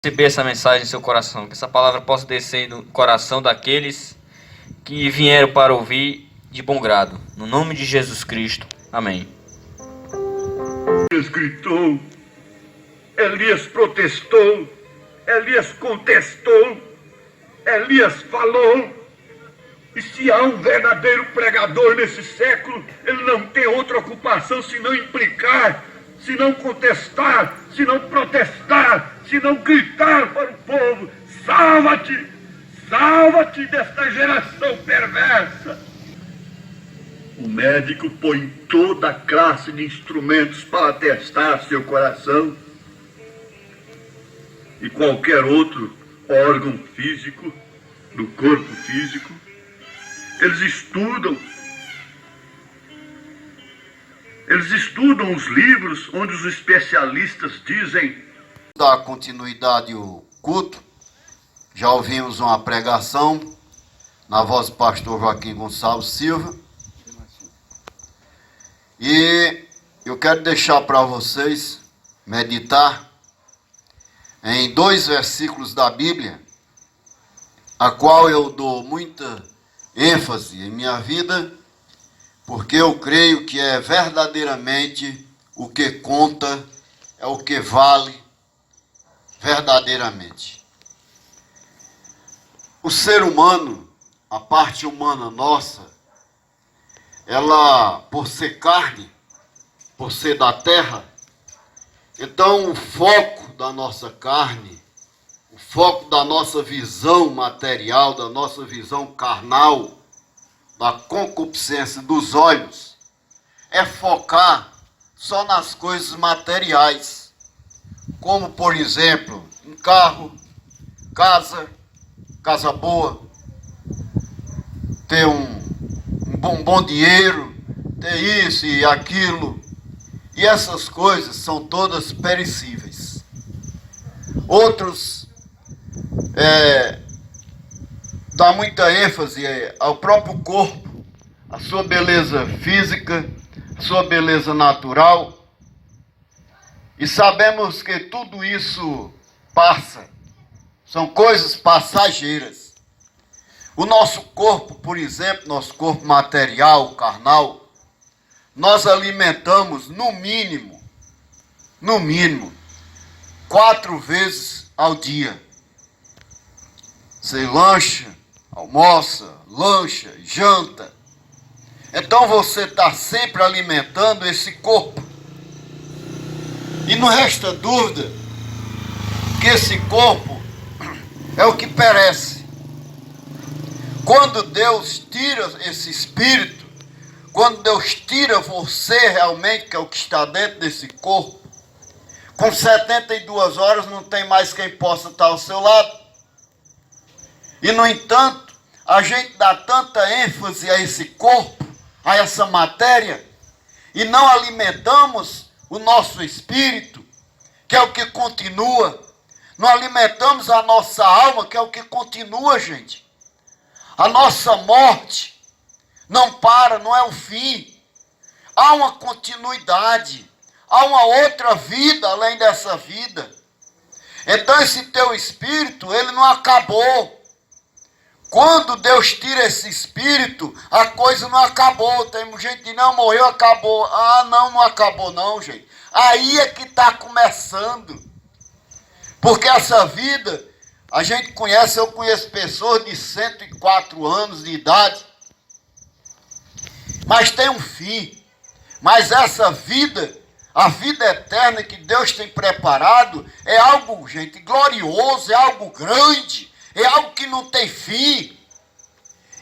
Receber essa mensagem em seu coração, que essa palavra possa descer no coração daqueles que vieram para ouvir de bom grado. No nome de Jesus Cristo. Amém. Elias gritou, Elias protestou, Elias contestou, Elias falou. E se há um verdadeiro pregador nesse século, ele não tem outra ocupação senão implicar, se não contestar, se não protestar, se não gritar para o povo: salva-te, salva-te desta geração perversa. O médico põe toda a classe de instrumentos para testar seu coração e qualquer outro órgão físico do corpo físico. Eles estudam os livros onde os especialistas dizem. Dar continuidade ao culto, já ouvimos uma pregação na voz do pastor Joaquim Gonçalves Silva. E eu quero deixar para vocês meditar em 2 versículos da Bíblia, a qual eu dou muita ênfase em minha vida, porque eu creio que é verdadeiramente o que conta, é o que vale verdadeiramente. O ser humano, a parte humana nossa, ela, por ser carne, por ser da terra, então o foco da nossa carne, o foco da nossa visão material, da nossa visão carnal, da concupiscência dos olhos, é focar só nas coisas materiais, como, por exemplo, um carro, casa boa, ter um bom dinheiro, ter isso e aquilo. E essas coisas são todas perecíveis. Outros dá muita ênfase ao próprio corpo, a sua beleza física, a sua beleza natural. E sabemos que tudo isso passa, são coisas passageiras. O nosso corpo, por exemplo, nosso corpo material, carnal, nós alimentamos no mínimo, 4 vezes ao dia. Você lancha, almoça, lancha, janta. Então você está sempre alimentando esse corpo. E não resta dúvida que esse corpo é o que perece. Quando Deus tira esse espírito, quando Deus tira você realmente, que é o que está dentro desse corpo, com 72 horas não tem mais quem possa estar ao seu lado. E no entanto, a gente dá tanta ênfase a esse corpo, a essa matéria, e não alimentamos o nosso espírito, que é o que continua. Não alimentamos a nossa alma, que é o que continua, gente. A nossa morte não para, não é o fim. Há uma continuidade, há uma outra vida além dessa vida. Então esse teu espírito, ele não acabou. Quando Deus tira esse espírito, a coisa não acabou. Tem gente que diz: não, morreu, acabou. Ah, não acabou não, gente. Aí é que está começando. Porque essa vida, a gente conhece, eu conheço pessoas de 104 anos de idade, mas tem um fim. Mas essa vida, a vida eterna que Deus tem preparado, é algo, gente, glorioso, é algo grande, é algo que não tem fim.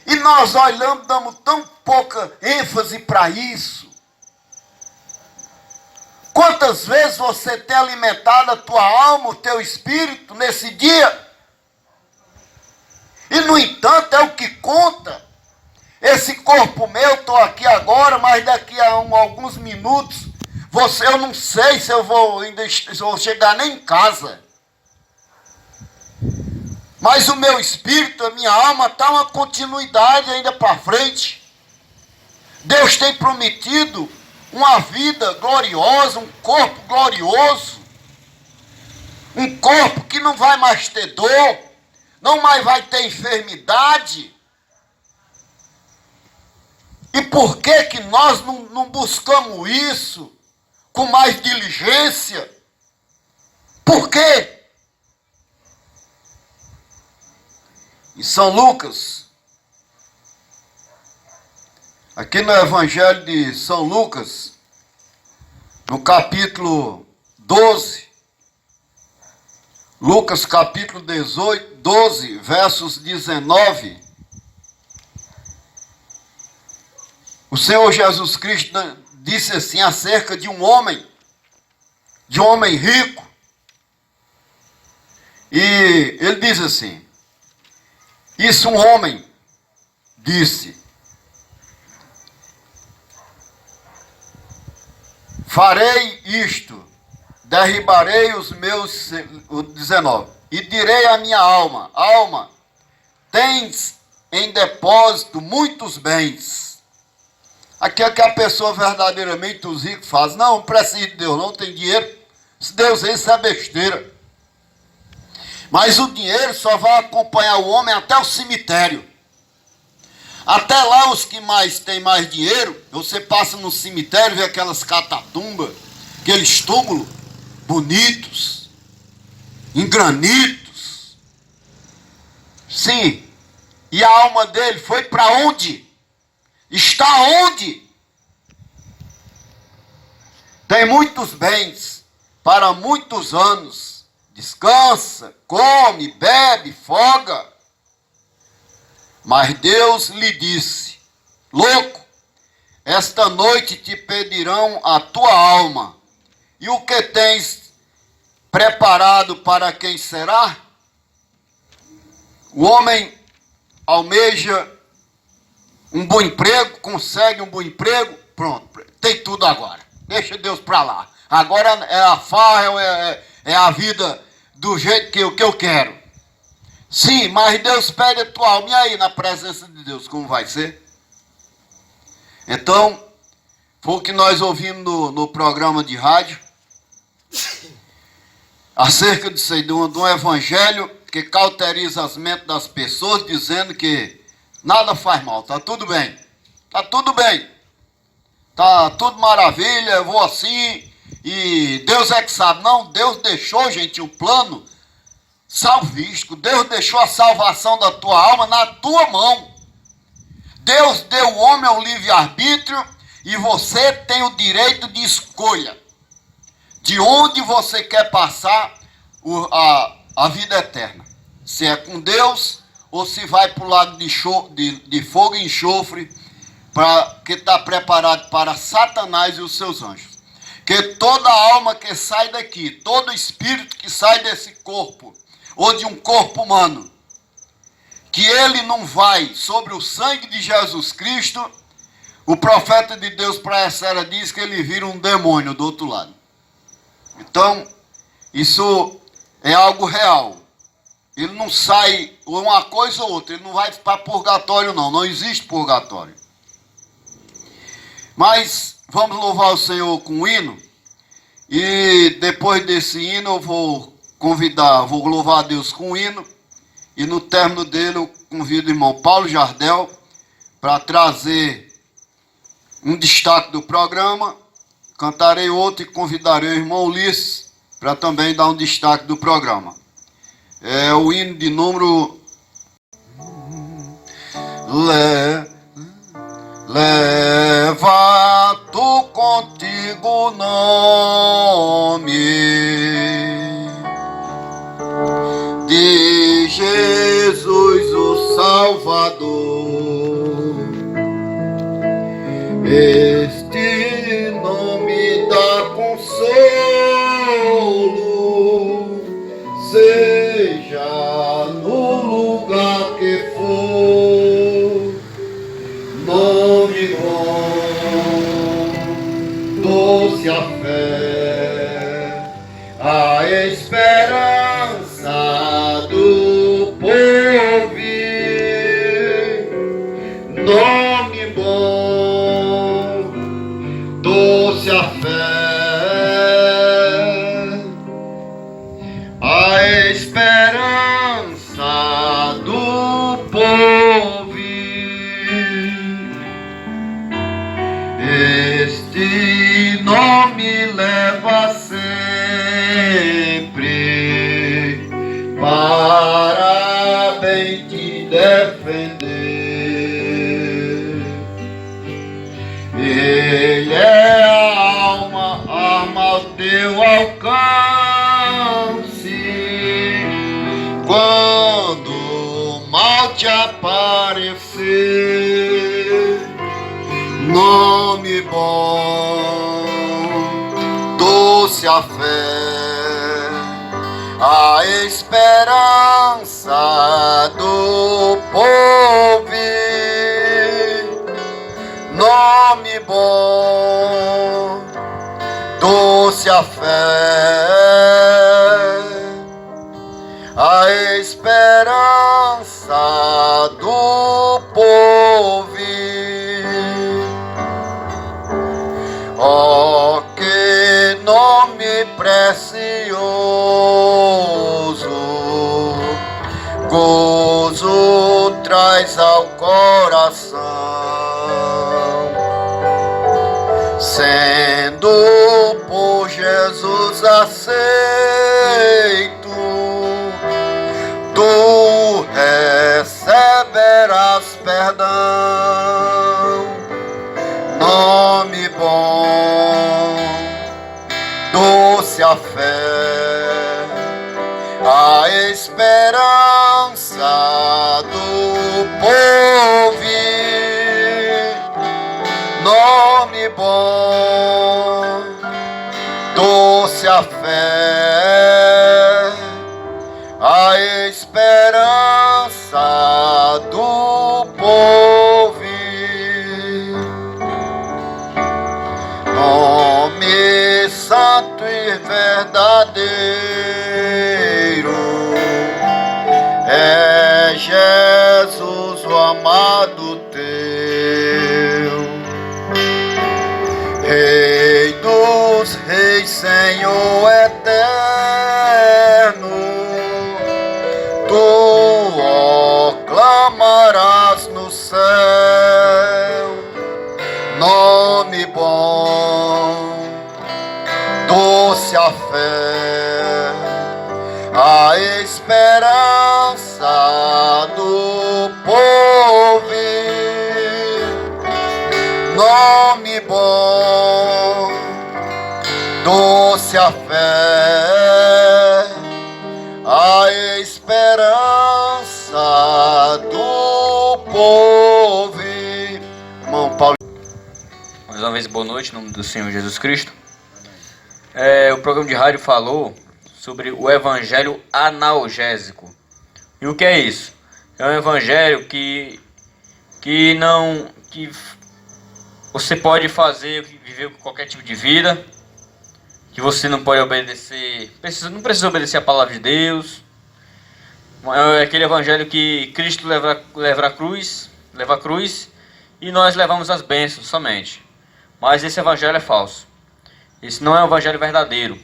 E nós olhamos, damos tão pouca ênfase para isso. Quantas vezes você tem alimentado a tua alma, o teu espírito nesse dia? E no entanto é o que conta. Esse corpo meu, estou aqui agora, mas daqui a alguns minutos, eu não sei se eu vou chegar nem em casa. Mas o meu espírito, a minha alma, está uma continuidade ainda para frente. Deus tem prometido uma vida gloriosa, um corpo glorioso. Um corpo que não vai mais ter dor, não mais vai ter enfermidade. E por que que nós não buscamos isso com mais diligência? Por quê? Em São Lucas, aqui no Evangelho de São Lucas, no capítulo 12, Lucas capítulo 12, versos 19, o Senhor Jesus Cristo disse assim acerca de um homem rico, e ele diz assim, isso um homem disse, farei isto, derribarei os meus, o 19, e direi à minha alma, alma, tens em depósito muitos bens. Aqui é que a pessoa verdadeiramente, os ricos, faz, não precisa de Deus, não tem dinheiro, se Deus é isso é besteira. Mas o dinheiro só vai acompanhar o homem até o cemitério. Até lá os que mais têm mais dinheiro, você passa no cemitério, vê aquelas catatumbas, aqueles túmulos bonitos, em granitos. Sim, e a alma dele foi para onde? Está onde? Tem muitos bens para muitos anos. Descansa, come, bebe, folga. Mas Deus lhe disse, louco, esta noite te pedirão a tua alma. E o que tens preparado para quem será? O homem almeja um bom emprego, consegue um bom emprego, pronto, tem tudo agora. Deixa Deus para lá. Agora é a farra, é a vida do jeito que eu quero. Sim, mas Deus pede a tua alma. E aí, na presença de Deus, como vai ser? Então, foi o que nós ouvimos no programa de rádio, acerca disso aí, de um evangelho que cauteriza as mentes das pessoas, dizendo que nada faz mal, tá tudo bem. Tá tudo bem. Tá tudo maravilha, eu vou assim, e Deus é que sabe. Não, Deus deixou, gente, um plano salvífico. Deus deixou a salvação da tua alma na tua mão. Deus deu ao homem o livre-arbítrio e você tem o direito de escolha de onde você quer passar a vida eterna. Se é com Deus ou se vai para o lago de fogo e enxofre, que está preparado para Satanás e os seus anjos. Que toda alma que sai daqui, todo espírito que sai desse corpo, ou de um corpo humano, que ele não vai sobre o sangue de Jesus Cristo, o profeta de Deus para essa era diz que ele vira um demônio do outro lado. Então, isso é algo real. Ele não sai uma coisa ou outra, ele não vai para purgatório não existe purgatório. Mas vamos louvar o Senhor com um hino, e depois desse hino eu vou louvar a Deus com um hino, e no término dele eu convido o irmão Paulo Jardel para trazer um destaque do programa, cantarei outro e convidarei o irmão Ulisses para também dar um destaque do programa. É o hino de número... Leva tu contigo o nome de Jesus o Salvador. Este nome dá consolo, seja no lugar que for. Nome bom, doce a fé, a esperança do porvir. Nome bom, doce a fé, a quando o mal te aparecer, nome bom, doce a fé, a esperança do povo, nome bom, doce a fé, a esperança do povo. Oh, que nome precioso, gozo traz ao coração, sendo por Jesus aceito, tu receberás perdão. Nome bom, doce a fé, a esperança do povo. Nome bom, doce a fé, a esperança do povo. Nome santo e verdadeiro é Jesus, o amado teu, Rei dos reis, Senhor eterno, tu ó clamarás no céu. Nome bom, doce a fé, a esperança do povo. Nome bom, doce a fé, a esperança do povo. Irmão Paulo. Mais uma vez, boa noite, em nome do Senhor Jesus Cristo. O programa de rádio falou sobre o evangelho analgésico. E o que é isso? É um evangelho que você pode fazer, viver qualquer tipo de vida, que você não pode obedecer, não precisa obedecer a palavra de Deus. É aquele evangelho que Cristo leva a cruz e nós levamos as bênçãos somente. Mas esse evangelho é falso. Esse não é o evangelho verdadeiro.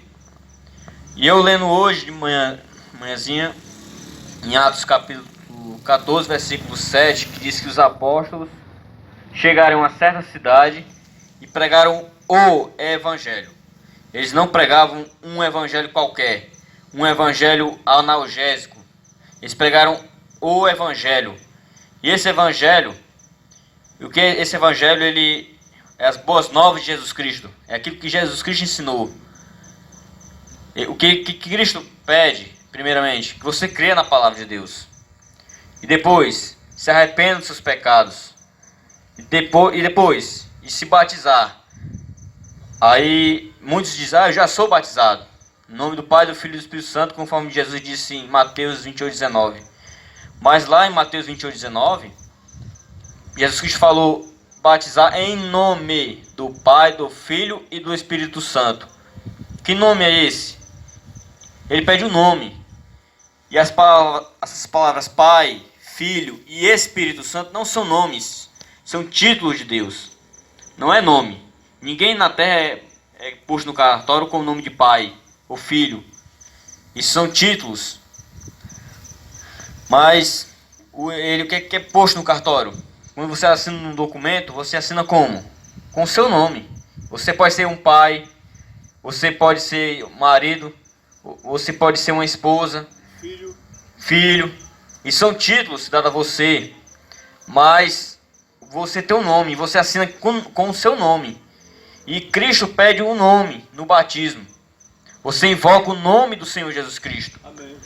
E eu lendo hoje de manhãzinha, em Atos capítulo 14, versículo 7, que diz que os apóstolos chegaram a certa cidade e pregaram o evangelho. Eles não pregavam um evangelho qualquer, um evangelho analgésico. Eles pregaram o evangelho. E esse evangelho, esse evangelho, ele é as boas novas de Jesus Cristo. É aquilo que Jesus Cristo ensinou. O que Cristo pede, primeiramente, que você creia na palavra de Deus. E depois, se arrependa dos seus pecados. E depois, se batizar. Aí, muitos dizem, eu já sou batizado. Em nome do Pai, do Filho e do Espírito Santo, conforme Jesus disse em Mateus 28:19. Mas lá em Mateus 28:19, Jesus Cristo falou, batizar em nome do Pai, do Filho e do Espírito Santo. Que nome é esse? Ele pede um nome. E essas palavras Pai, Filho e Espírito Santo não são nomes, são títulos de Deus. Não é nome. Ninguém na terra é posto no cartório com o nome de Pai ou Filho. Isso são títulos. Mas o que é posto no cartório? Quando você assina um documento, você assina como? Com o seu nome. Você pode ser um pai, você pode ser um marido, você pode ser uma esposa, filho. E são títulos dados a você. Mas você tem um nome, você assina com o seu nome. E Cristo pede um nome no batismo. Você invoca o nome do Senhor Jesus Cristo. Amém.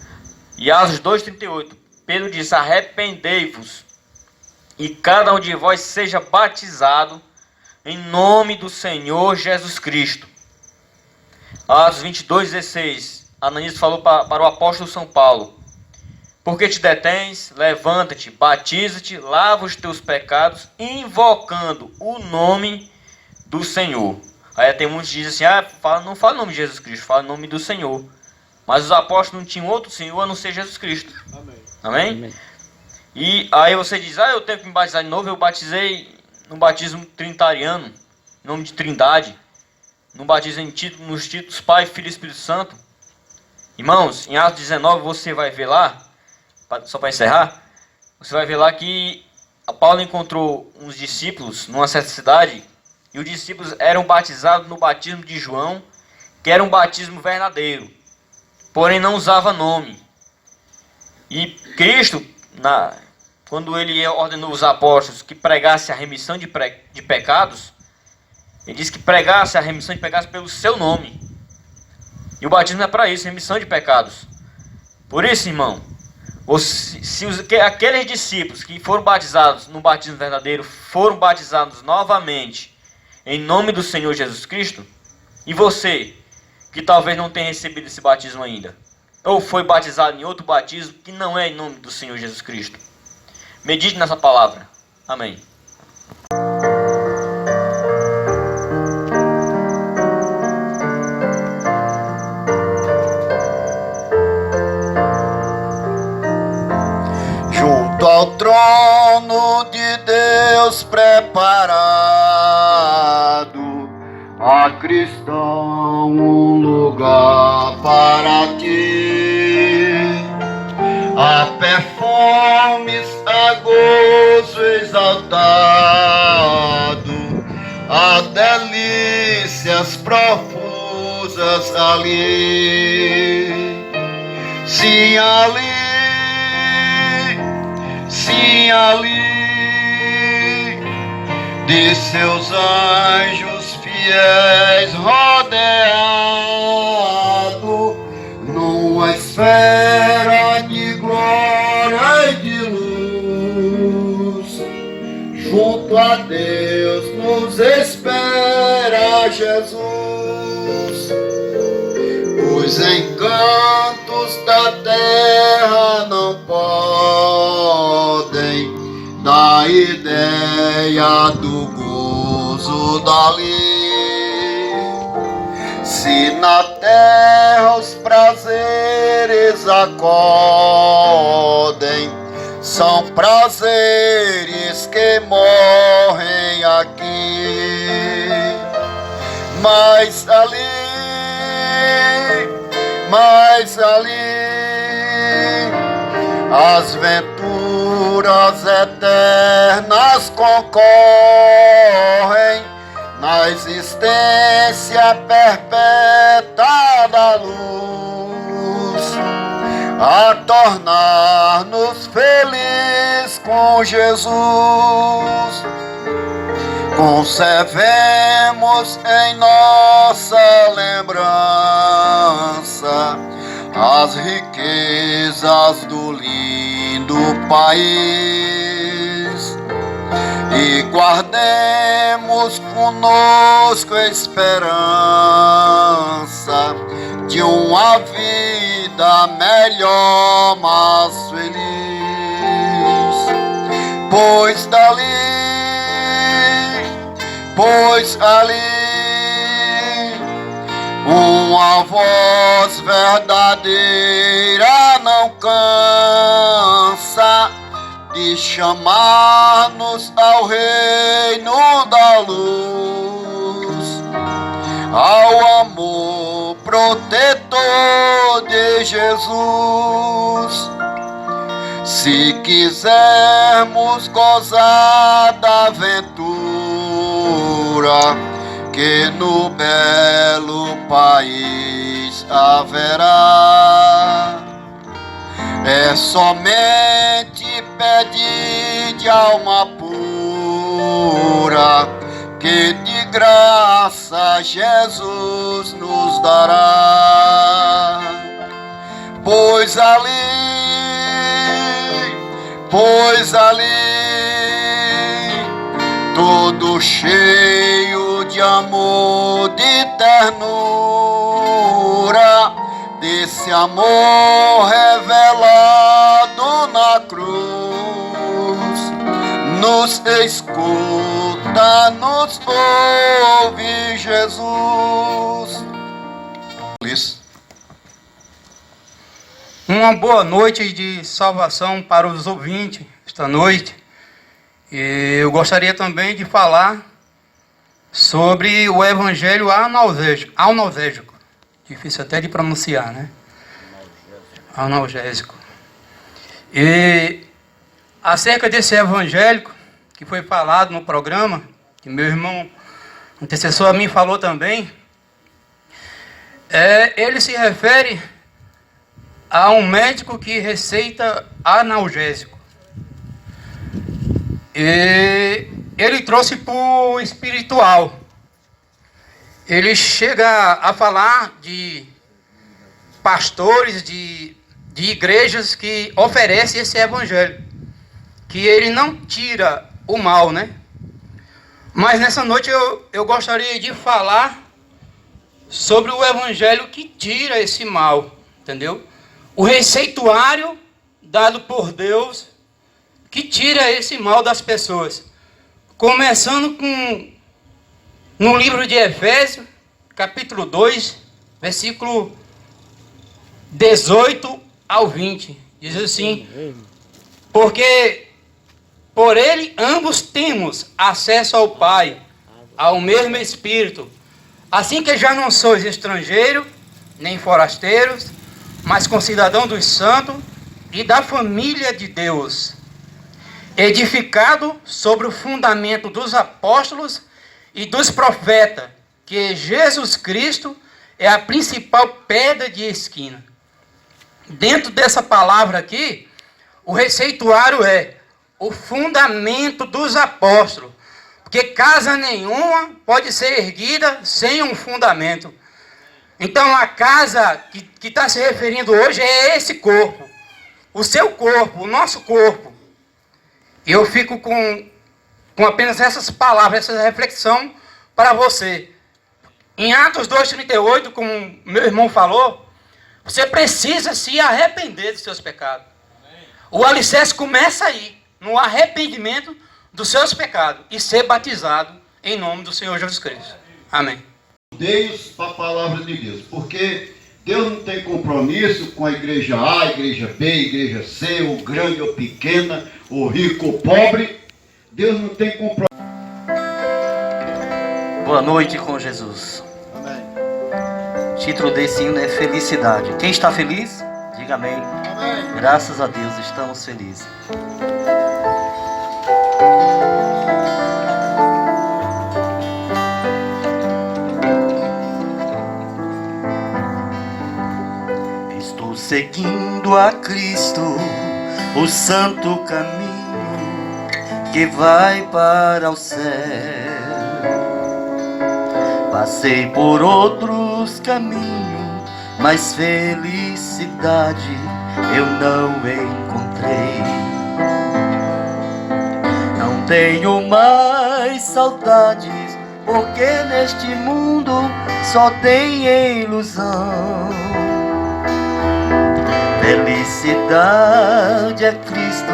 E Atos 2,38, Pedro diz: arrependei-vos e cada um de vós seja batizado em nome do Senhor Jesus Cristo. Atos 22,16, Ananias falou para o apóstolo São Paulo: porque te detens, levanta-te, batiza-te, lava os teus pecados, invocando o nome do Senhor. Aí tem muitos que dizem assim: não fala o nome de Jesus Cristo, fala o nome do Senhor. Mas os apóstolos não tinham outro Senhor a não ser Jesus Cristo. Amém? Amém? E aí você diz: eu tenho que me batizar de novo. Eu batizei no batismo trinitariano, em nome de Trindade. No batismo nos títulos Pai, Filho e Espírito Santo. Irmãos, em Atos 19 você vai ver lá, só para encerrar, você vai ver lá que Paulo encontrou uns discípulos numa certa cidade, e os discípulos eram batizados no batismo de João, que era um batismo verdadeiro, porém não usava nome. E Cristo, quando ele ordenou os apóstolos que pregasse a remissão de pecados, ele disse que pregasse a remissão de pecados pelo seu nome. E o batismo é para isso, remissão de pecados. Por isso, irmão, se aqueles discípulos que foram batizados no batismo verdadeiro foram batizados novamente em nome do Senhor Jesus Cristo, e você, que talvez não tenha recebido esse batismo ainda, ou foi batizado em outro batismo que não é em nome do Senhor Jesus Cristo, medite nessa palavra. Amém. Junto ao trono de Deus preparado, a cristão um lugar para ti. Há perfumes, a gozo exaltado, há delícias profusas ali. Sim, ali, de seus anjos fiéis rodeado, numa esfera de glória e de luz, junto a Deus nos espera Jesus. Os encantos da terra não podem dar ideia do gozo dali. Se na terra os prazeres acodem, são prazeres que morrem aqui. Mas ali, as venturas eternas concorrem na existência perpétua da luz, a tornar-nos felizes com Jesus. Conservemos em nossa lembrança as riquezas do lindo país e guardemos conosco a esperança de uma vida melhor, mais feliz. Pois ali uma voz verdadeira não cansa de chamar-nos ao reino da luz, ao amor protetor de Jesus. Se quisermos gozar da aventura que no belo país haverá, é somente pedir de alma pura, que de graça Jesus nos dará. pois ali, todo cheio de amor, de ternura, desse amor revelado na cruz, nos escuta, nos ouve, Jesus. Isso. Uma boa noite de salvação para os ouvintes esta noite. E eu gostaria também de falar sobre o Evangelho analgésico. Difícil até de pronunciar, né? Analgésico. E acerca desse Evangelho que foi falado no programa, que meu irmão antecessor a mim falou também, ele se refere a um médico que receita analgésico. E ele trouxe para o espiritual. Ele chega a falar de pastores, de igrejas que oferecem esse evangelho, que ele não tira o mal, né? Mas nessa noite eu gostaria de falar sobre o evangelho que tira esse mal, entendeu? O receituário dado por Deus que tira esse mal das pessoas. Começando no livro de Efésios, capítulo 2, versículo 18 ao 20. Diz assim: porque por ele ambos temos acesso ao Pai, ao mesmo Espírito. Assim que já não sois estrangeiros, nem forasteiros, mas concidadão dos santos e da família de Deus, edificado sobre o fundamento dos apóstolos e dos profetas, que Jesus Cristo é a principal pedra de esquina. Dentro dessa palavra aqui, o receituário é o fundamento dos apóstolos, porque casa nenhuma pode ser erguida sem um fundamento. Então a casa que está se referindo hoje é esse corpo, o seu corpo, o nosso corpo. E eu fico com apenas essas palavras, essa reflexão para você. Em Atos 2,38, como meu irmão falou, você precisa se arrepender dos seus pecados. O alicerce começa aí, no arrependimento dos seus pecados e ser batizado em nome do Senhor Jesus Cristo. Amém. Deus para a palavra de Deus, porque Deus não tem compromisso com a igreja A, a igreja B, a igreja C, ou grande ou pequena, ou rico ou pobre. Deus não tem compromisso. Boa noite com Jesus. Amém. O título desse hino é Felicidade. Quem está feliz? Diga amém. Amém. Graças a Deus estamos felizes. Estou seguindo a Cristo, o santo caminho que vai para o céu. Passei por outros caminhos, mas felicidade eu não encontrei. Não tenho mais saudades, porque neste mundo só tem ilusão. Felicidade é Cristo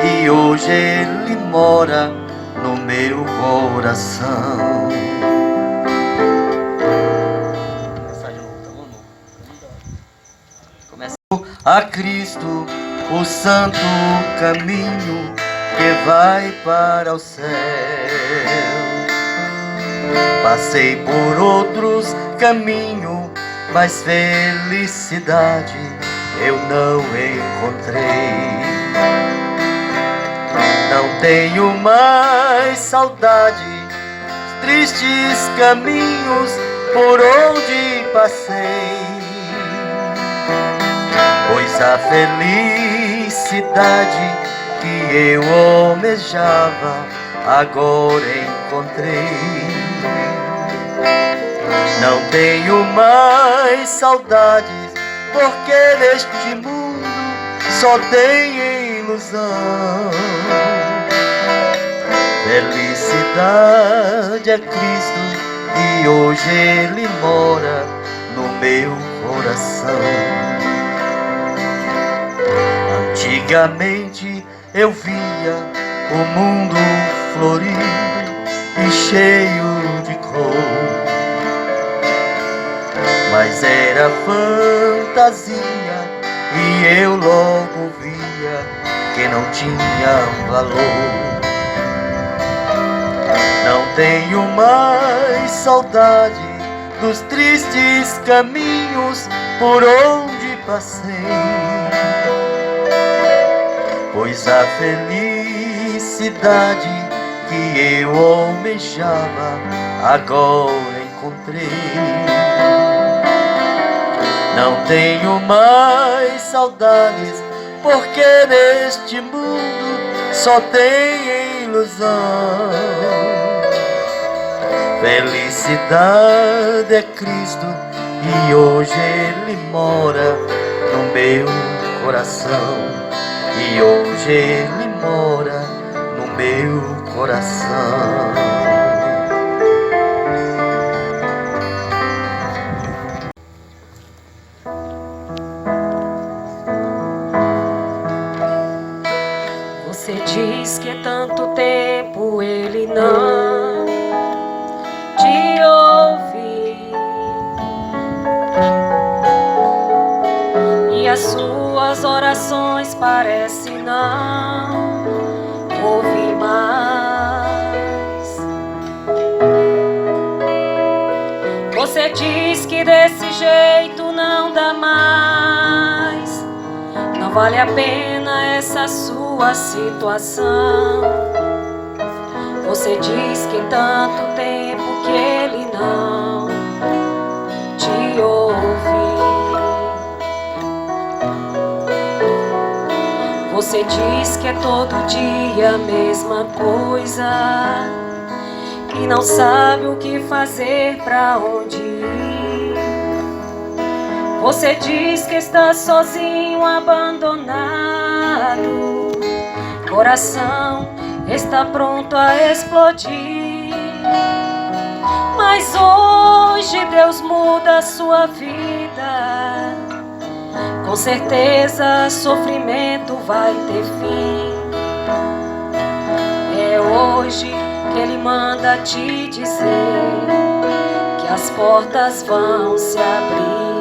e hoje Ele mora no meu coração. Começa a Cristo, o santo caminho que vai para o céu. Passei por outros caminhos, mas felicidade eu não encontrei. Não tenho mais saudade, tristes caminhos por onde passei, pois a felicidade que eu almejava agora encontrei. Não tenho mais saudades porque neste mundo só tem ilusão. Felicidade é Cristo e hoje Ele mora no meu coração. Antigamente eu via o mundo florido e cheio de cor, mas era fantasia e eu logo via que não tinha valor. Não tenho mais saudade dos tristes caminhos por onde passei, pois a felicidade que eu almejava agora encontrei. Não tenho mais saudades, porque neste mundo só tem ilusão. Felicidade é Cristo e hoje Ele mora no meu coração. E hoje Ele mora no meu coração. Você diz que é tanto tempo Ele não te ouve, e as suas orações parecem não ouvir mais. Você diz que desse jeito não dá mais, não vale a pena essa sua situação. Você diz que tanto tempo que Ele não te ouve. Você diz que é todo dia a mesma coisa, que não sabe o que fazer, pra onde ir. Você diz que está sozinho, abandonado, coração está pronto a explodir. Mas hoje Deus muda a sua vida, com certeza sofrimento vai ter fim. É hoje que Ele manda te dizer que as portas vão se abrir.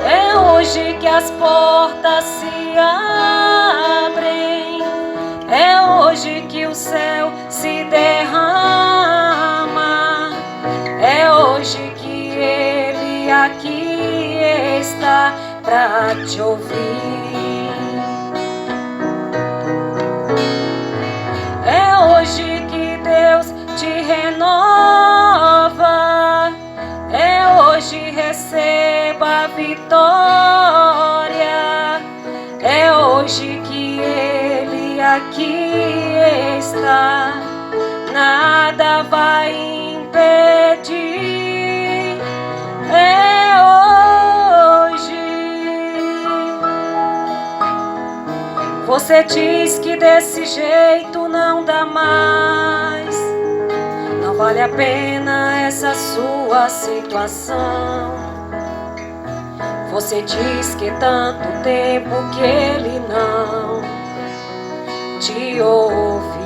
É hoje que as portas se abrem. É hoje que o céu se derrama. É hoje que Ele aqui está pra te ouvir. É hoje que Deus te renova. É hoje, receba a vitória. É hoje que Ele aqui está, nada vai impedir. É hoje. Você diz que desse jeito não dá mais, não vale a pena essa sua situação. Você diz que tanto tempo que Ele não te ouve.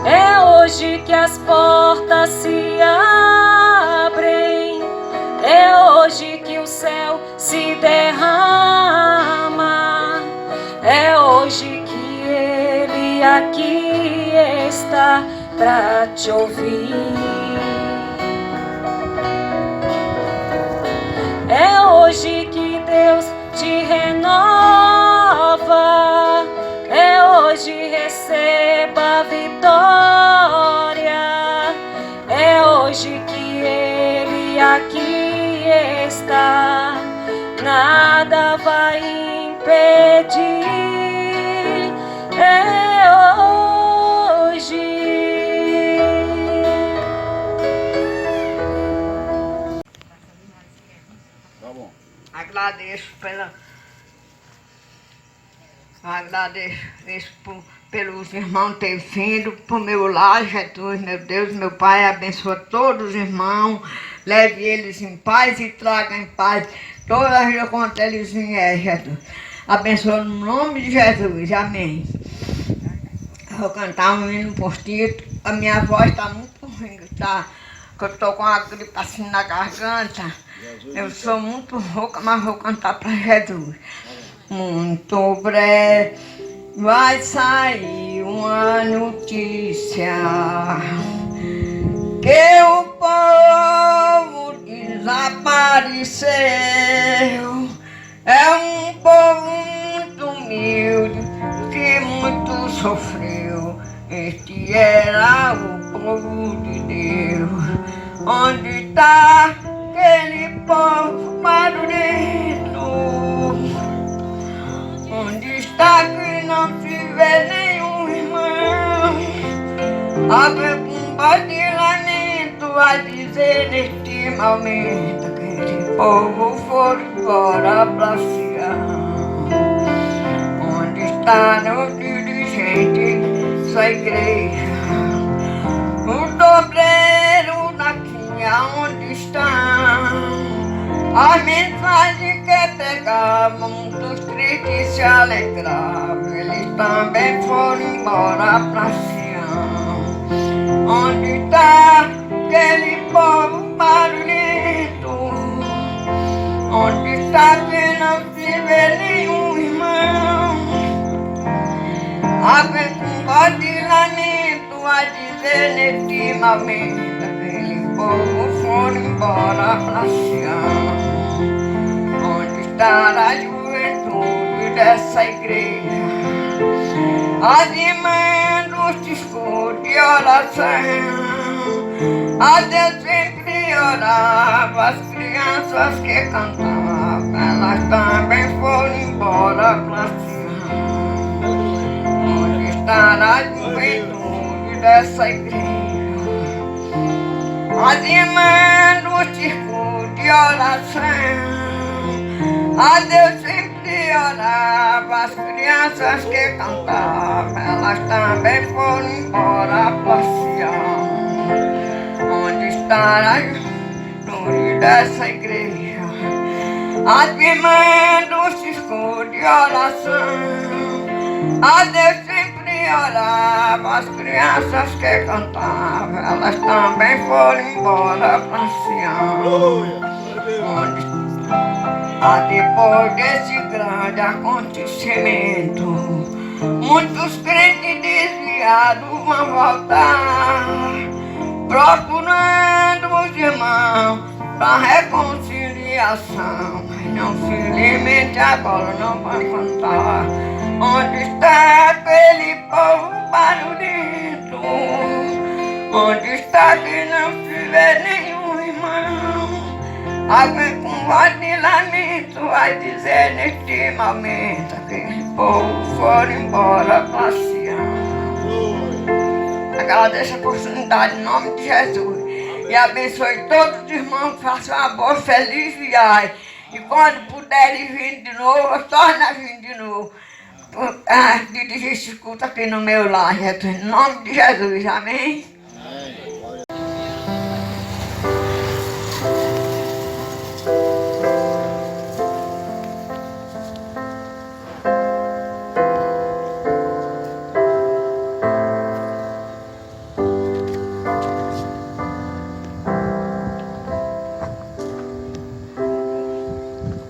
É hoje que as portas se abrem. É hoje que o céu se derrama. É hoje que Ele aqui está pra te ouvir. É hoje que Deus te renova. É hoje, receba a vitória. É hoje que Ele aqui está, nada vai impedir. É hoje. pelos irmãos terem vindo para o meu lar, Jesus, meu Deus, meu Pai, abençoa todos os irmãos, leve eles em paz e traga em paz toda a vida quanto eles vierem, Jesus. Abençoa no nome de Jesus, amém. Eu vou cantar um hino postito, a minha voz está muito ruim, tá? Que eu estou com a gripe assim na garganta, eu sou muito rouca, mas vou cantar para Jesus. Muito breve vai sair uma notícia que o povo desapareceu. É um povo muito humilde que muito sofreu. Este era o povo de Deus. Onde está aquele povo barulhento? Onde está que não se vê nenhum irmão? Abre com voz de lamento a dizer neste momento: aquele povo foi embora pra Sião. Onde está no dirigente sua igreja? Os obreiros daqui aonde estão? A mensagem que pegavam, muitos tristes se alegravam, eles também foram embora pra Sião. Onde está aquele povo barulhento? Onde está que não se vê nenhum irmão? Ave com voz de lamento a dizer neste momento: aquele povo foram embora pra Sião. Onde está a juventude dessa igreja? As irmãs do discurso de oração, a Deus sempre orava, as crianças que cantavam, elas também foram embora pra Sião. Onde está a juventude dessa igreja? As irmãs do discurso de oração, a Deus sempre orava, as crianças que cantavam, elas também foram embora pra Sião. Onde está a juventude dessa igreja? As irmãs do cisco de oração, a Deus sempre orava, as crianças que cantavam, elas também foram embora pra Sião. Onde depois desse grande acontecimento, muitos crentes desviados vão voltar, procurando os irmãos para reconciliação. Mas não, felizmente agora não vai cantar. Onde está aquele povo barulhento? Onde está que não se vê nenhum irmão? Alguém com voz de lamento vai dizer neste momento: aquele povo foram embora pra Sião. Agradeço a oportunidade em nome de Jesus e abençoe todos os irmãos, façam uma boa feliz viagem. E quando puderem vir de novo, torna a vir de novo. Dirigir esse culto aqui no meu lar, Jesus, em nome de Jesus, amém?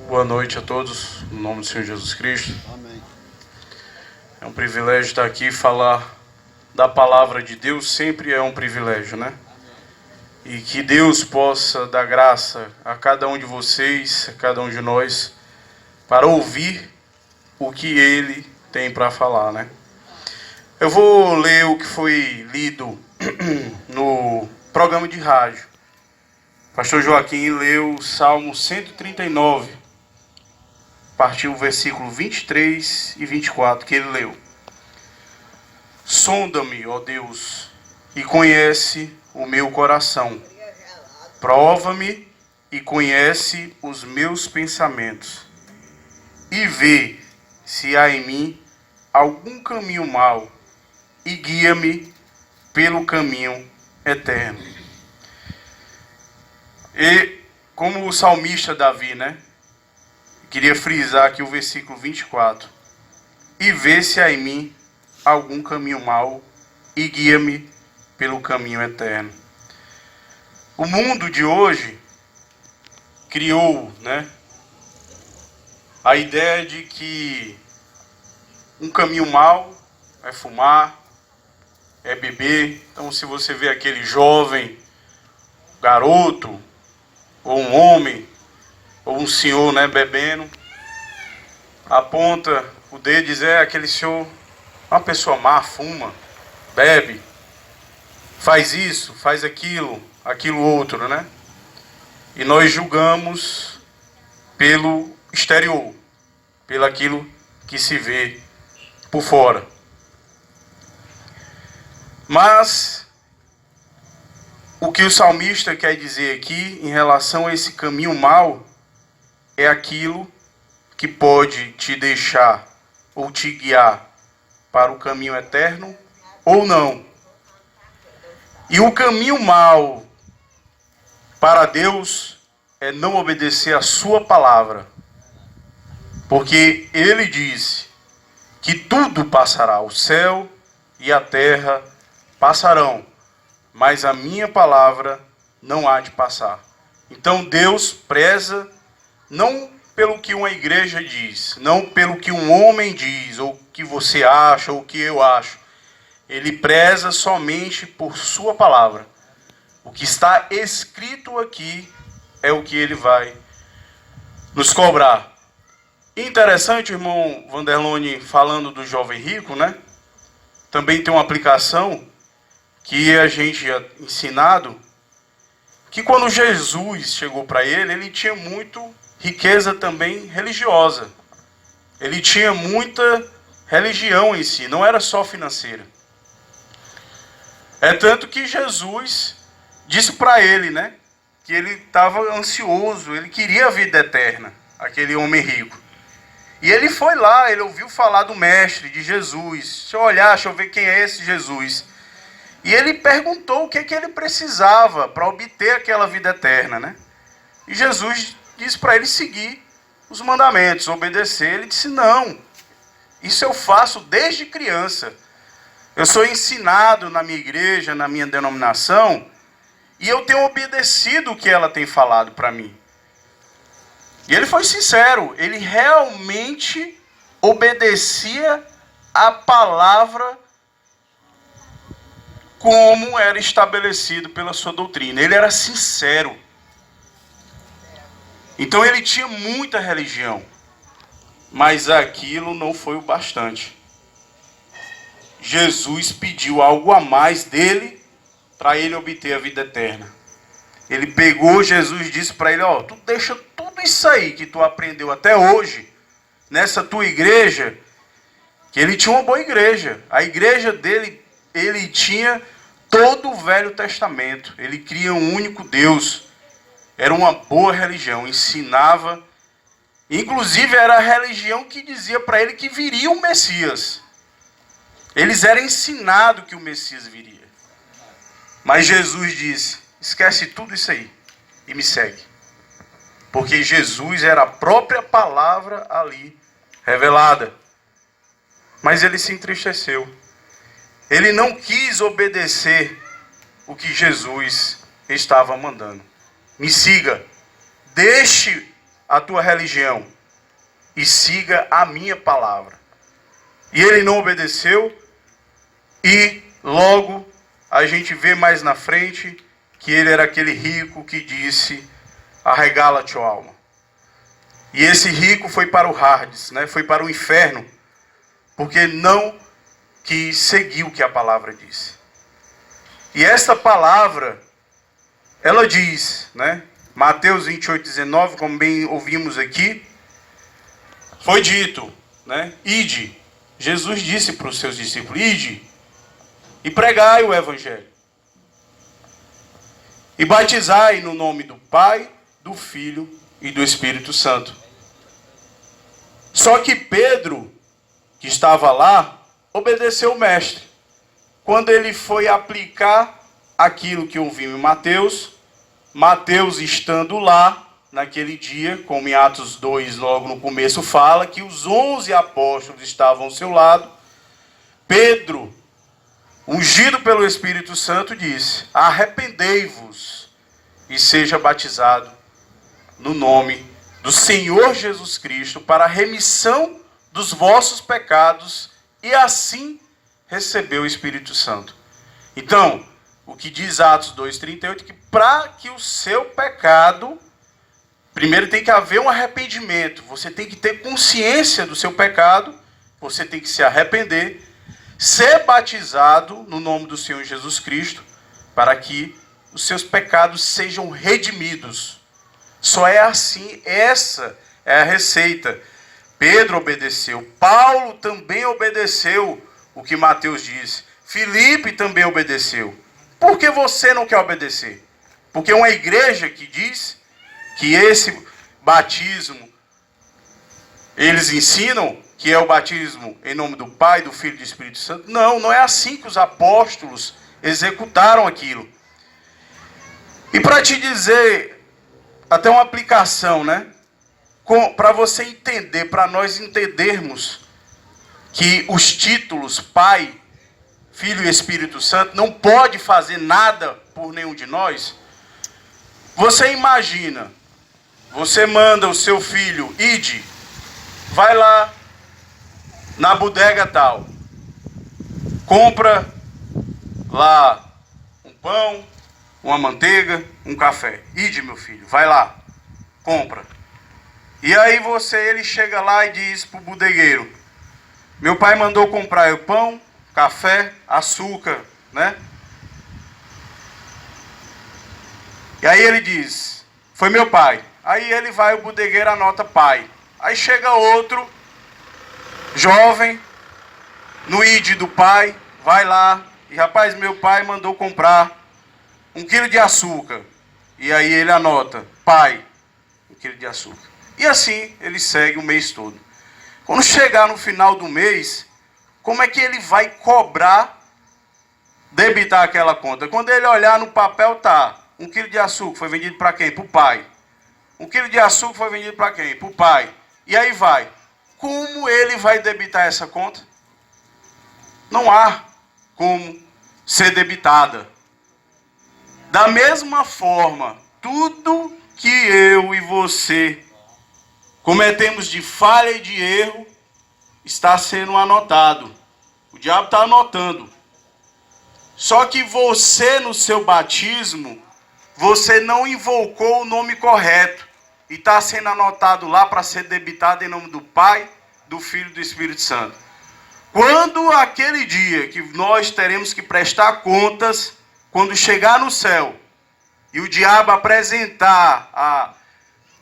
Boa noite a todos, no nome do Senhor Jesus Cristo. Amém. É um privilégio estar aqui e falar da palavra de Deus, sempre é um privilégio, né? E que Deus possa dar graça a cada um de vocês, a cada um de nós, para ouvir o que Ele tem para falar, né? Eu vou ler o que foi lido no programa de rádio. Pastor Joaquim leu o Salmo 139, partiu o versículo 23 e 24, que ele leu. Sonda-me, ó Deus, e conhece o meu coração. Prova-me e conhece os meus pensamentos, e vê se há em mim algum caminho mau, e guia-me pelo caminho eterno. E como o salmista Davi, né? Queria frisar aqui o versículo 24. E vê se há em mim algum caminho mau, e guia-me pelo caminho eterno. O mundo de hoje criou, né, a ideia de que um caminho mau é fumar, é beber. Então, se você vê aquele jovem, garoto, ou um homem, ou um senhor, né, bebendo, aponta o dedo e diz: aquele senhor é uma pessoa má, fuma, bebe, faz isso, faz aquilo, aquilo outro, né? E nós julgamos pelo exterior, pelo aquilo que se vê por fora. Mas o que o salmista quer dizer aqui em relação a esse caminho mau é aquilo que pode te deixar ou te guiar para o caminho eterno ou não. E o caminho mau para Deus é não obedecer a sua palavra. Porque ele disse que tudo passará, o céu e a terra passarão, mas a minha palavra não há de passar. Então Deus preza não pelo que uma igreja diz, não pelo que um homem diz, ou que você acha, ou que eu acho. Ele preza somente por sua palavra. O que está escrito aqui é o que ele vai nos cobrar. Interessante, irmão Vanderlone, falando do jovem rico, né? Também tem uma aplicação que a gente é ensinado, que quando Jesus chegou para ele tinha muito riqueza também religiosa. Ele tinha muita religião em si, não era só financeira. É tanto que Jesus disse para ele, né, que ele estava ansioso, ele queria a vida eterna, aquele homem rico. E ele foi lá, ele ouviu falar do mestre, de Jesus. Deixa eu olhar, deixa eu ver quem é esse Jesus. E ele perguntou o que ele precisava para obter aquela vida eterna, né? E Jesus disse para ele seguir os mandamentos, obedecer. Ele disse: não, isso eu faço desde criança. Eu sou ensinado na minha igreja, na minha denominação, e eu tenho obedecido o que ela tem falado para mim. E ele foi sincero, ele realmente obedecia a palavra como era estabelecido pela sua doutrina. Ele era sincero. Então ele tinha muita religião, mas aquilo não foi o bastante. Jesus pediu algo a mais dele para ele obter a vida eterna. Ele pegou, Jesus disse para ele: ó, tu deixa tudo isso aí que tu aprendeu até hoje, nessa tua igreja, que ele tinha uma boa igreja. A igreja dele, ele tinha todo o Velho Testamento. Ele cria um único Deus. Era uma boa religião, ensinava. Inclusive era a religião que dizia para ele que viria o Messias. Eles eram ensinados que o Messias viria. Mas Jesus disse: esquece tudo isso aí e me segue. Porque Jesus era a própria palavra ali revelada. Mas ele se entristeceu. Ele não quis obedecer o que Jesus estava mandando. Me siga, deixe a tua religião e siga a minha palavra. E ele não obedeceu, e logo a gente vê mais na frente que ele era aquele rico que disse: arregala-te, ó alma. E esse rico foi para o Hades, né? Foi para o inferno, porque não quis seguir o que a palavra disse. E esta palavra, ela diz, né? Mateus 28:19, como bem ouvimos aqui, foi dito, né? Ide. Jesus disse para os seus discípulos: ide e pregai o evangelho. E batizai no nome do Pai, do Filho e do Espírito Santo. Só que Pedro, que estava lá, obedeceu o mestre. Quando ele foi aplicar aquilo que ouvimos em Mateus, Mateus estando lá, naquele dia, como em Atos 2, logo no começo, fala que os 11 apóstolos estavam ao seu lado. Pedro, ungido pelo Espírito Santo, disse: arrependei-vos e seja batizado no nome do Senhor Jesus Cristo para a remissão dos vossos pecados, e assim recebeu o Espírito Santo. Então, o que diz Atos 2,38, que para que o seu pecado, primeiro tem que haver um arrependimento, você tem que ter consciência do seu pecado, você tem que se arrepender, ser batizado no nome do Senhor Jesus Cristo, para que os seus pecados sejam redimidos. Só é assim, essa é a receita. Pedro obedeceu, Paulo também obedeceu o que Mateus disse, Filipe também obedeceu. Por que você não quer obedecer? Porque uma igreja que diz que esse batismo, eles ensinam que é o batismo em nome do Pai, do Filho e do Espírito Santo. Não, não é assim que os apóstolos executaram aquilo. E para te dizer, até uma aplicação, né? Para você entender, para nós entendermos que os títulos Pai, Filho e Espírito Santo não pode fazer nada por nenhum de nós. Você imagina, você manda o seu filho, ide, vai lá na bodega tal, compra lá um pão, uma manteiga, um café. Ide, meu filho, vai lá, compra. E aí ele chega lá e diz para o bodegueiro: meu pai mandou comprar o pão, café, açúcar, né? E aí ele diz: foi meu pai. Aí ele vai, o bodegueiro anota pai. Aí chega outro jovem no ID do pai, vai lá e: rapaz, meu pai mandou comprar 1 quilo de açúcar. E aí ele anota: pai, 1 quilo de açúcar. E assim ele segue o mês todo. Quando chegar no final do mês, como é que ele vai cobrar, debitar aquela conta? Quando ele olhar no papel, tá: 1 quilo de açúcar foi vendido para quem? Para o pai. 1 quilo de açúcar foi vendido para quem? Para o pai. E aí vai. Como ele vai debitar essa conta? Não há como ser debitada. Da mesma forma, tudo que eu e você cometemos de falha e de erro está sendo anotado. O diabo está anotando. Só que você, no seu batismo, você não invocou o nome correto. E está sendo anotado lá para ser debitado em nome do Pai, do Filho e do Espírito Santo. Quando aquele dia que nós teremos que prestar contas, quando chegar no céu, e o diabo apresentar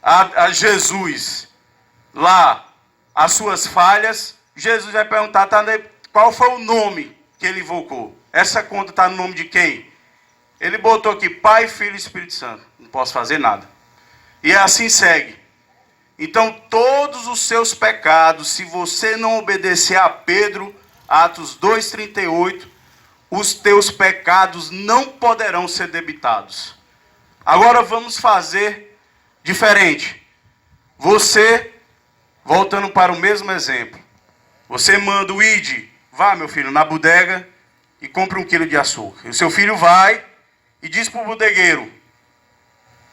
a Jesus lá as suas falhas, Jesus vai perguntar: qual foi o nome que ele invocou? Essa conta está no nome de quem? Ele botou aqui Pai, Filho e Espírito Santo. Não posso fazer nada. E assim segue. Então todos os seus pecados, se você não obedecer a Pedro, Atos 2,38, os teus pecados não poderão ser debitados. Agora vamos fazer diferente. Você, voltando para o mesmo exemplo, você manda o ide, vá, meu filho, na bodega e compre 1 quilo de açúcar. E o seu filho vai e diz para o bodegueiro: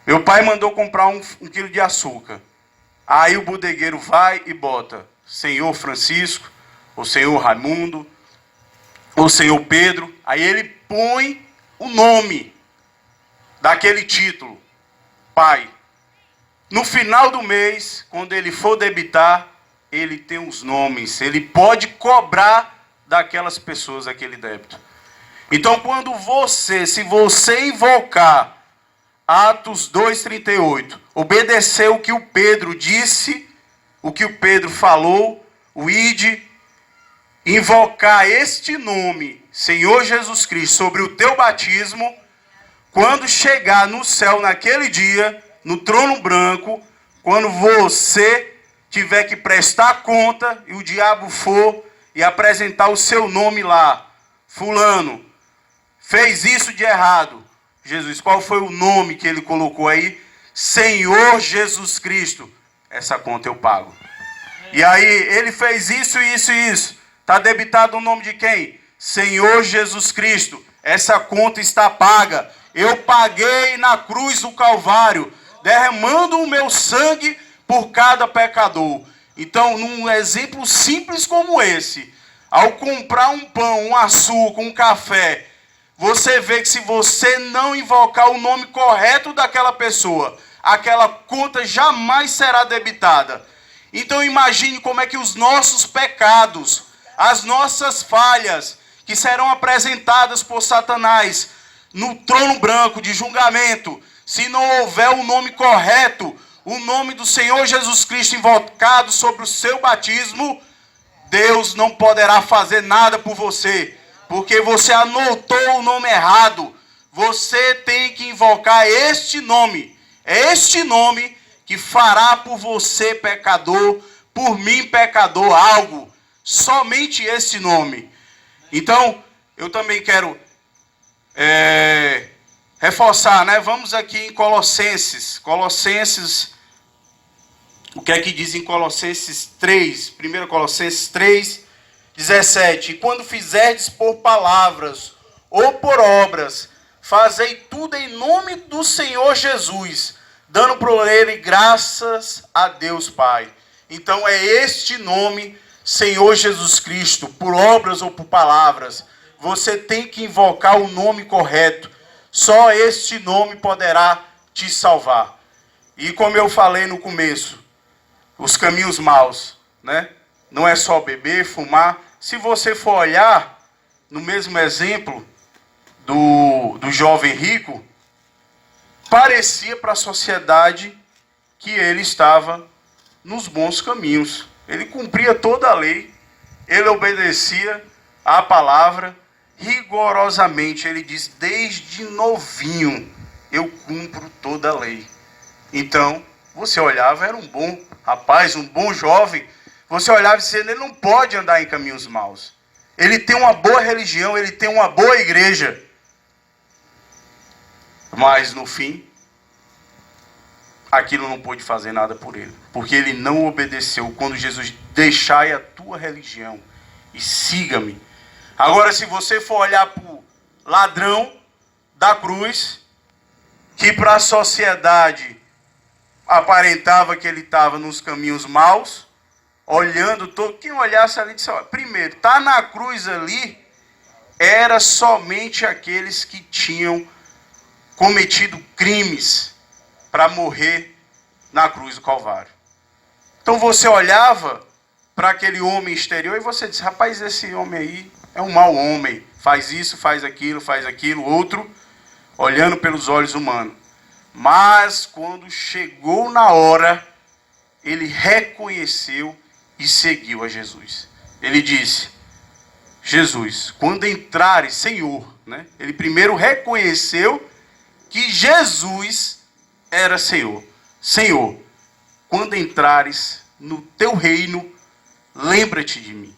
meu pai mandou comprar 1 quilo de açúcar. Aí o bodegueiro vai e bota Senhor Francisco, ou Senhor Raimundo, ou Senhor Pedro. Aí ele põe o nome daquele título, Pai. No final do mês, quando ele for debitar, ele tem os nomes, ele pode cobrar daquelas pessoas aquele débito. Então, se você invocar Atos 2,38, obedecer o que o Pedro disse, o que o Pedro falou, o ide, invocar este nome, Senhor Jesus Cristo, sobre o teu batismo, quando chegar no céu naquele dia, no trono branco, quando você tiver que prestar conta e o diabo for e apresentar o seu nome lá. Fulano, fez isso de errado. Jesus, qual foi o nome que ele colocou aí? Senhor Jesus Cristo. Essa conta eu pago. E aí, ele fez isso, isso e isso. Está debitado o nome de quem? Senhor Jesus Cristo. Essa conta está paga. Eu paguei na cruz do Calvário, derramando o meu sangue por cada pecador. Então, num exemplo simples como esse, ao comprar um pão, um açúcar, um café, você vê que se você não invocar o nome correto daquela pessoa, aquela conta jamais será debitada. Então imagine como é que os nossos pecados, as nossas falhas, que serão apresentadas por Satanás no trono branco de julgamento, se não houver o nome correto, o nome do Senhor Jesus Cristo invocado sobre o seu batismo, Deus não poderá fazer nada por você, porque você anotou o nome errado. Você tem que invocar este nome. É este nome que fará por você, pecador, por mim, pecador, algo. Somente este nome. Então, eu também quero reforçar, né? Vamos aqui em Colossenses. Colossenses, o que é que diz em Colossenses 3? 1 Colossenses 3, 17. E quando fizerdes por palavras ou por obras, fazei tudo em nome do Senhor Jesus, dando por ele graças a Deus Pai. Então é este nome, Senhor Jesus Cristo, por obras ou por palavras. Você tem que invocar o nome correto. Só este nome poderá te salvar. E como eu falei no começo, os caminhos maus, né? Não é só beber, fumar. Se você for olhar no mesmo exemplo do jovem rico, parecia para a sociedade que ele estava nos bons caminhos. Ele cumpria toda a lei, ele obedecia à palavra rigorosamente. Ele diz, desde novinho eu cumpro toda a lei. Então, você olhava, era um bom rapaz, um bom jovem. Você olhava e dizia, ele não pode andar em caminhos maus. Ele tem uma boa religião, ele tem uma boa igreja. Mas no fim, aquilo não pôde fazer nada por ele. Porque ele não obedeceu quando Jesus, deixai a tua religião e siga-me. Agora, se você for olhar para o ladrão da cruz, que para a sociedade aparentava que ele estava nos caminhos maus, olhando todo, quem olhasse ali disse, ó, primeiro, tá na cruz ali, era somente aqueles que tinham cometido crimes para morrer na cruz do Calvário. Então você olhava para aquele homem exterior e você disse, rapaz, esse homem aí é um mau homem, faz isso, faz aquilo, outro, olhando pelos olhos humanos. Mas quando chegou na hora, ele reconheceu e seguiu a Jesus. Ele disse, Jesus, quando entrares, Senhor, né? Ele primeiro reconheceu que Jesus era Senhor. Senhor, quando entrares no teu reino, lembra-te de mim.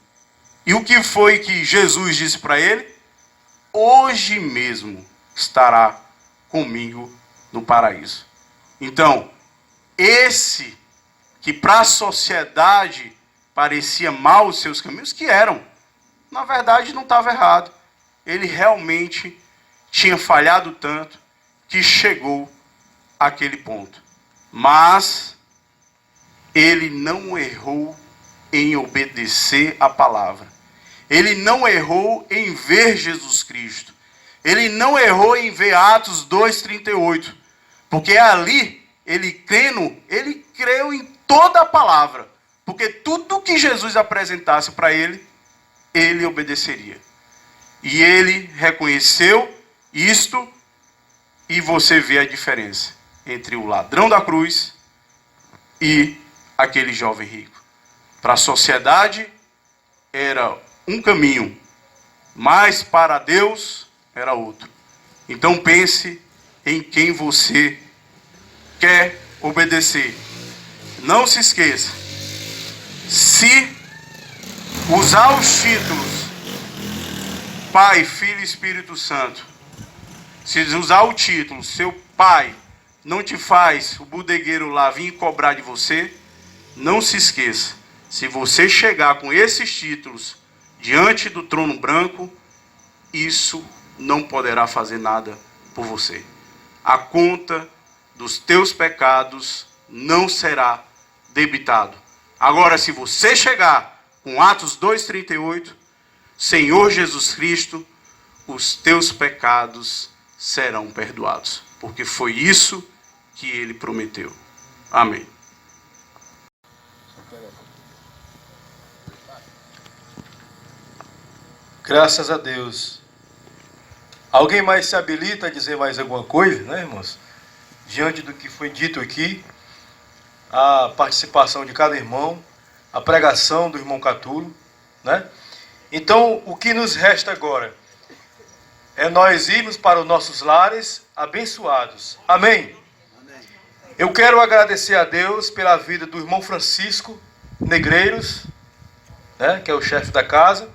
E o que foi que Jesus disse para ele? Hoje mesmo estará comigo no paraíso. Então, esse que para a sociedade parecia mal os seus caminhos, que eram, na verdade não estava errado. Ele realmente tinha falhado tanto que chegou àquele ponto. Mas ele não errou em obedecer a palavra. Ele não errou em ver Jesus Cristo. Ele não errou em ver Atos 2:38. Porque ali, ele creu em toda a palavra. Porque tudo que Jesus apresentasse para ele, ele obedeceria. E ele reconheceu isto, e você vê a diferença entre o ladrão da cruz e aquele jovem rico. Para a sociedade era um caminho, mas para Deus era outro. Então pense em quem você quer obedecer, não se esqueça, se usar os títulos Pai, Filho e Espírito Santo, se usar o título, seu pai não te faz o bodegueiro lá vir cobrar de você, não se esqueça, se você chegar com esses títulos diante do trono branco, isso não poderá fazer nada por você. A conta dos teus pecados não será debitado. Agora, se você chegar com Atos 2,38, Senhor Jesus Cristo, os teus pecados serão perdoados, porque foi isso que ele prometeu. Amém. Graças a Deus. Alguém mais se habilita a dizer mais alguma coisa, né, irmãos? Diante do que foi dito aqui, a participação de cada irmão, a pregação do irmão Catulo, né? Então, o que nos resta agora é nós irmos para os nossos lares abençoados. Amém? Eu quero agradecer a Deus pela vida do irmão Francisco Negreiros, né, que é o chefe da casa,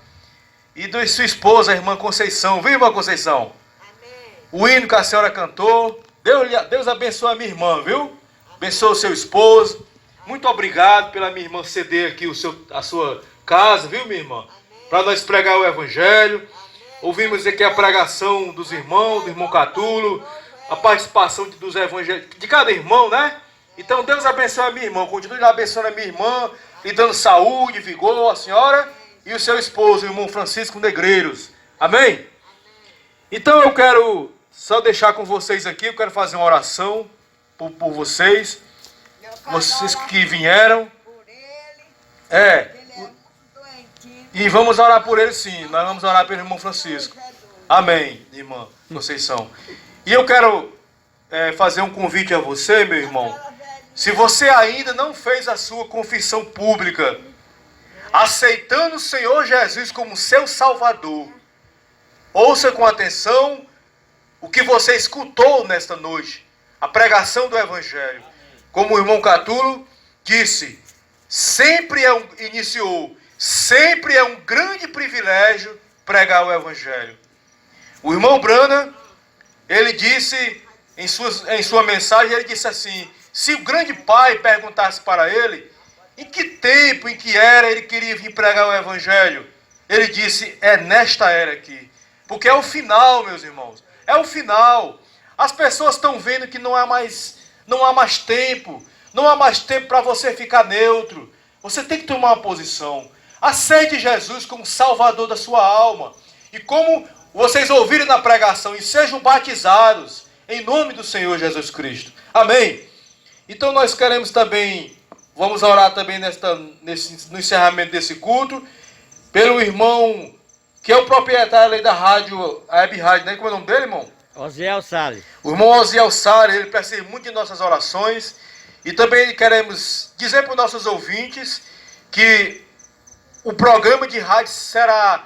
e de sua esposa, a irmã Conceição. Viu, irmã Conceição? Amém. O hino que a senhora cantou. Deus abençoe a minha irmã, viu? Abençoe o seu esposo. Muito obrigado pela minha irmã ceder aqui a sua casa, viu, minha irmã? Para nós pregar o Evangelho. Amém. Ouvimos aqui a pregação dos irmãos, do irmão Catulo, a participação dos evangelhos, de cada irmão, né? Então Deus abençoe a minha irmã. Continue abençoando a minha irmã, lhe dando saúde, vigor, a senhora e o seu esposo, o irmão Francisco Negreiros. Amém? Então eu quero só deixar com vocês aqui, eu quero fazer uma oração por vocês que vieram. E vamos orar por ele sim, nós vamos orar pelo irmão Francisco. Amém, irmã Conceição. E eu quero fazer um convite a você, meu irmão. Se você ainda não fez a sua confissão pública, aceitando o Senhor Jesus como seu Salvador, ouça com atenção o que você escutou nesta noite, a pregação do Evangelho. Como o irmão Catulo disse, sempre é um grande privilégio pregar o Evangelho. O irmão Brana, ele disse em sua mensagem, ele disse assim, se o grande pai perguntasse para ele em que tempo, em que era ele queria vir pregar o Evangelho, ele disse, é nesta era aqui. Porque é o final, meus irmãos, é o final. As pessoas estão vendo que não há mais tempo, não há mais tempo para você ficar neutro. Você tem que tomar uma posição. Aceite Jesus como Salvador da sua alma. E como vocês ouviram na pregação, e sejam batizados em nome do Senhor Jesus Cristo. Amém? Então nós queremos também, vamos orar também no encerramento desse culto, pelo irmão que é o proprietário aí da rádio, a Web Rádio, né? Como é o nome dele, irmão? Osiel Salles. O irmão Osiel Salles, ele precisa muito de nossas orações. E também queremos dizer para os nossos ouvintes que o programa de rádio será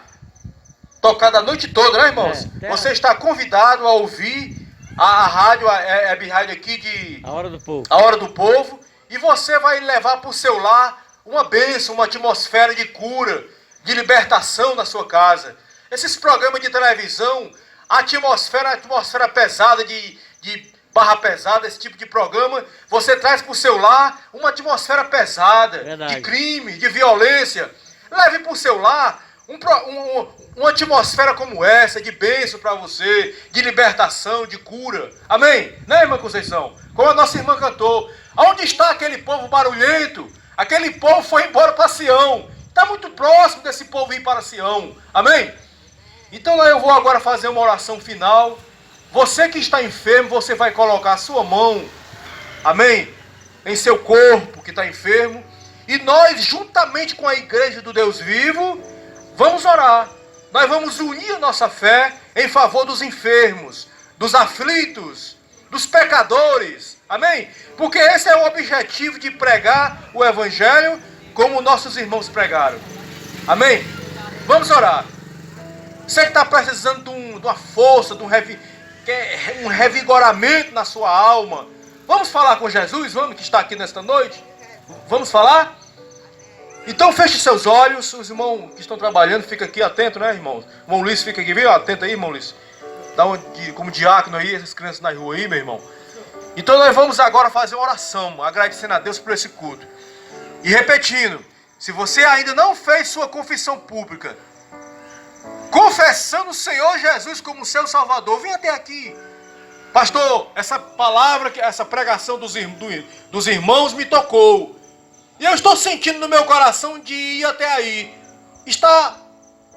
tocado a noite toda, né, irmãos? Você está convidado a ouvir a rádio, a Web Rádio aqui de A Hora do Povo. A Hora do Povo. E você vai levar para o seu lar uma bênção, uma atmosfera de cura, de libertação na sua casa. Esses programas de televisão, a atmosfera pesada de barra pesada, esse tipo de programa, você traz para o seu lar uma atmosfera pesada, de crime, de violência. Leve para o seu lar uma atmosfera como essa, de bênção para você, de libertação, de cura. Amém? Né, irmã Conceição? Como a nossa irmã cantou. Onde está aquele povo barulhento? Aquele povo foi embora para Sião. Está muito próximo desse povo ir para Sião. Amém? Então eu vou agora fazer uma oração final. Você que está enfermo, você vai colocar a sua mão, amém, em seu corpo que está enfermo. E nós, juntamente com a igreja do Deus vivo, vamos orar. Nós vamos unir a nossa fé em favor dos enfermos, dos aflitos, dos pecadores. Amém? Porque esse é o objetivo de pregar o Evangelho como nossos irmãos pregaram. Amém? Vamos orar. Você que está precisando de uma força, de um revigoramento na sua alma, Vamos falar com Jesus, vamos, que está aqui nesta noite? Vamos falar? Então feche seus olhos, os irmãos que estão trabalhando, fica aqui atento, né, irmãos? Irmão Luiz, fica aqui, viu? Atento aí, irmão Luiz. Dá como diácono aí, essas crianças na rua aí, meu irmão. Então nós vamos agora fazer uma oração, agradecendo a Deus por esse culto. E repetindo, se você ainda não fez sua confissão pública, confessando o Senhor Jesus como seu Salvador, vem até aqui. Pastor, essa palavra, essa pregação dos irmãos me tocou. E eu estou sentindo no meu coração de ir até aí.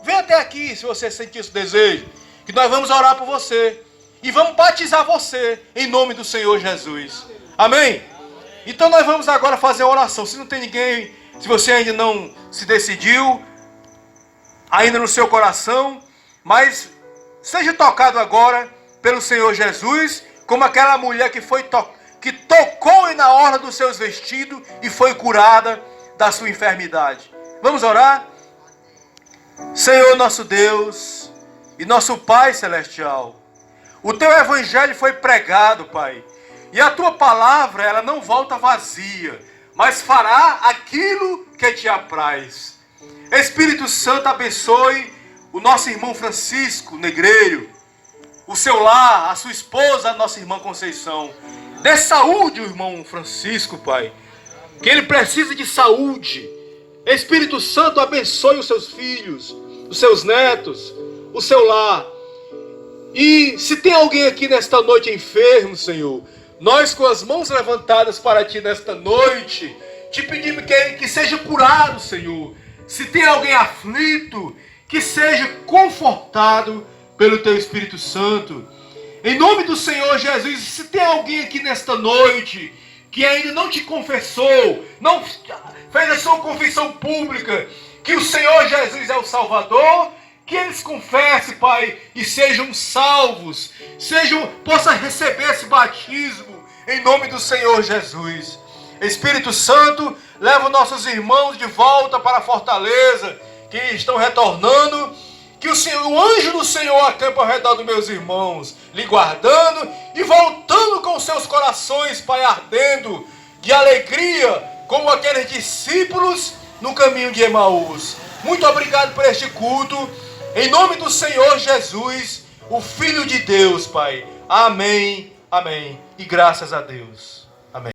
Vem até aqui se você sentir esse desejo. Que nós vamos orar por você. E vamos batizar você em nome do Senhor Jesus. Amém? Então nós vamos agora fazer a oração. Se não tem ninguém, se você ainda não se decidiu, ainda no seu coração, mas seja tocado agora pelo Senhor Jesus, como aquela mulher que tocou na orla dos seus vestidos e foi curada da sua enfermidade. Vamos orar? Senhor nosso Deus e nosso Pai Celestial, o Teu Evangelho foi pregado, Pai, e a Tua palavra, ela não volta vazia, mas fará aquilo que te apraz. Espírito Santo, abençoe o nosso irmão Francisco Negreiro, o seu lar, a sua esposa, a nossa irmã Conceição. Dê saúde ao irmão Francisco, Pai, que ele precisa de saúde. Espírito Santo, abençoe os seus filhos, os seus netos, o seu lar. E se tem alguém aqui nesta noite enfermo, Senhor, nós com as mãos levantadas para Ti nesta noite, te pedimos que seja curado, Senhor. Se tem alguém aflito, que seja confortado pelo Teu Espírito Santo. Em nome do Senhor Jesus, se tem alguém aqui nesta noite que ainda não te confessou, não fez a sua confissão pública, que o Senhor Jesus é o Salvador, que eles confessem, Pai, e sejam salvos, possam receber esse batismo, em nome do Senhor Jesus. Espírito Santo, leva nossos irmãos de volta para a fortaleza, que estão retornando, que o anjo do Senhor acampa ao redor dos meus irmãos, lhe guardando e voltando com seus corações, Pai, ardendo de alegria, como aqueles discípulos no caminho de Emaús. Muito obrigado por este culto, em nome do Senhor Jesus, o Filho de Deus, Pai. Amém, amém, e graças a Deus.